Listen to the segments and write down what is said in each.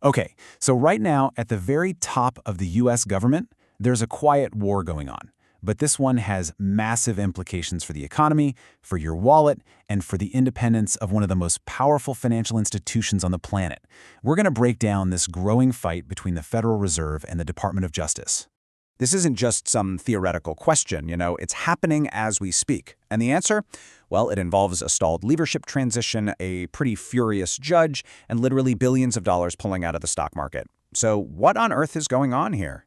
Okay, so right now, at the very top of the US government, there's a quiet war going on. But this one has massive implications for the economy, for your wallet, and for the independence of one of the most powerful financial institutions on the planet. We're going to break down this growing fight between the Federal Reserve and the Department of Justice. This isn't just some theoretical question, it's happening as we speak. And the answer? Well, it involves a stalled leadership transition, a pretty furious judge, and literally billions of dollars pulling out of the stock market. So what on earth is going on here?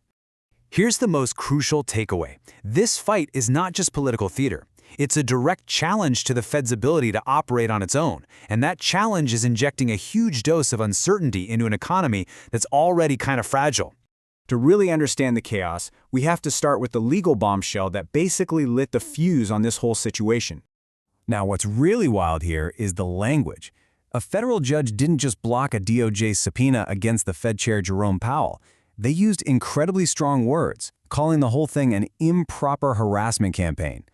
Here's the most crucial takeaway. This fight is not just political theater. It's a direct challenge to the Fed's ability to operate on its own, and that challenge is injecting a huge dose of uncertainty into an economy that's already kind of fragile. To really understand the chaos, we have to start with the legal bombshell that basically lit the fuse on this whole situation. Now, what's really wild here is the language. A federal judge didn't just block a DOJ subpoena against the Fed Chair Jerome Powell. They used incredibly strong words, calling the whole thing an improper harassment campaign.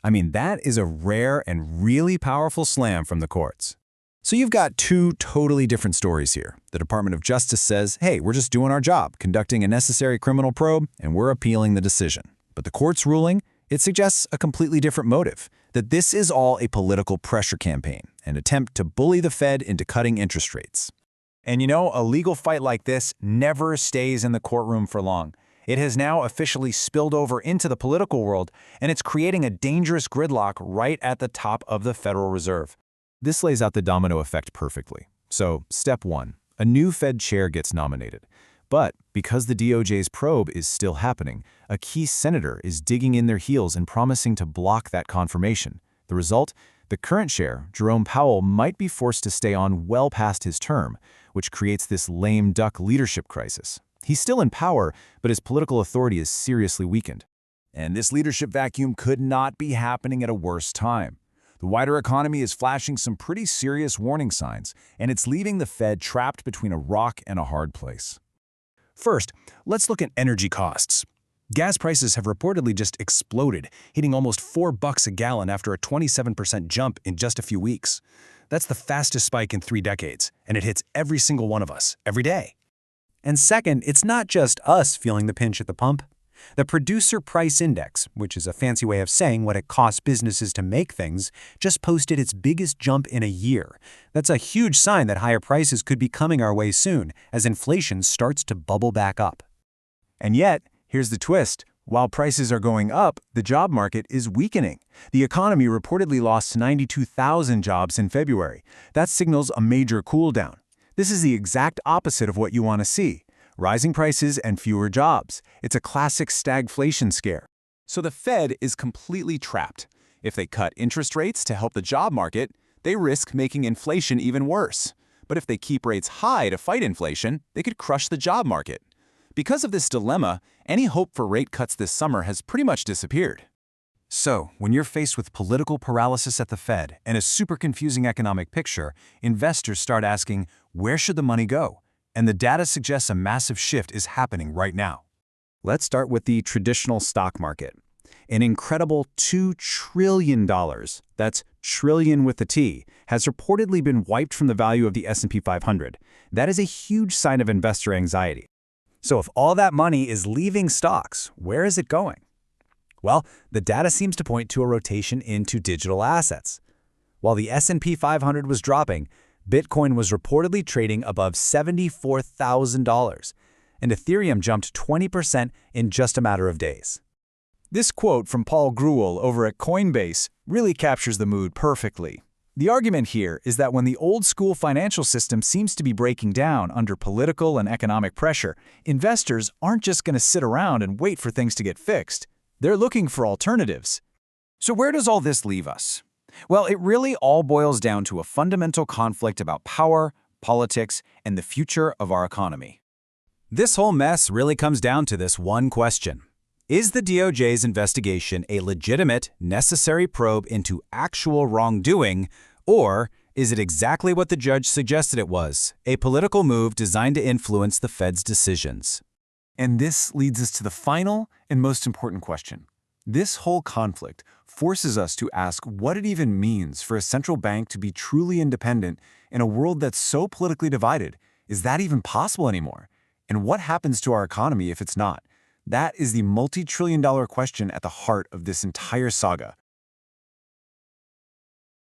I mean, that is a rare and really powerful slam from the courts. So you've got two totally different stories here. The Department of Justice says, hey, we're just doing our job, conducting a necessary criminal probe, and we're appealing the decision. But the court's ruling, it suggests a completely different motive, that this is all a political pressure campaign, an attempt to bully the Fed into cutting interest rates. And a legal fight like this never stays in the courtroom for long. It has now officially spilled over into the political world, and it's creating a dangerous gridlock right at the top of the Federal Reserve. This lays out the domino effect perfectly. So, step one, a new Fed chair gets nominated. But because the DOJ's probe is still happening, a key senator is digging in their heels and promising to block that confirmation. The result? The current chair, Jerome Powell, might be forced to stay on well past his term, which creates this lame duck leadership crisis. He's still in power, but his political authority is seriously weakened. And this leadership vacuum could not be happening at a worse time. The wider economy is flashing some pretty serious warning signs, and it's leaving the Fed trapped between a rock and a hard place. First, let's look at energy costs. Gas prices have reportedly just exploded, hitting almost $4 a gallon after a 27% jump in just a few weeks. That's the fastest spike in 3 decades, and it hits every single one of us, every day. And second, it's not just us feeling the pinch at the pump. The Producer Price Index, which is a fancy way of saying what it costs businesses to make things, just posted its biggest jump in a year. That's a huge sign that higher prices could be coming our way soon, as inflation starts to bubble back up. And yet, here's the twist. While prices are going up, the job market is weakening. The economy reportedly lost 92,000 jobs in February. That signals a major cool down. This is the exact opposite of what you want to see. Rising prices and fewer jobs. It's a classic stagflation scare. So the Fed is completely trapped. If they cut interest rates to help the job market, they risk making inflation even worse. But if they keep rates high to fight inflation, they could crush the job market. Because of this dilemma, any hope for rate cuts this summer has pretty much disappeared. So, when you're faced with political paralysis at the Fed and a super confusing economic picture, investors start asking, where should the money go? And the data suggests a massive shift is happening right now. Let's start with the traditional stock market. An incredible $2 trillion, that's trillion with a T, has reportedly been wiped from the value of the S&P 500. That is a huge sign of investor anxiety. So if all that money is leaving stocks, where is it going? Well, the data seems to point to a rotation into digital assets. While the S&P 500 was dropping, Bitcoin was reportedly trading above $74,000, and Ethereum jumped 20% in just a matter of days. This quote from Paul Grewal over at Coinbase really captures the mood perfectly. The argument here is that when the old-school financial system seems to be breaking down under political and economic pressure, investors aren't just going to sit around and wait for things to get fixed. They're looking for alternatives. So where does all this leave us? Well, it really all boils down to a fundamental conflict about power, politics, and the future of our economy. This whole mess really comes down to this one question. Is the DOJ's investigation a legitimate, necessary probe into actual wrongdoing, or is it exactly what the judge suggested it was, a political move designed to influence the Fed's decisions? And this leads us to the final and most important question. This whole conflict forces us to ask what it even means for a central bank to be truly independent in a world that's so politically divided Is that even possible anymore? And what happens to our economy if it's not? That is the multi-trillion-dollar question at the heart of this entire saga.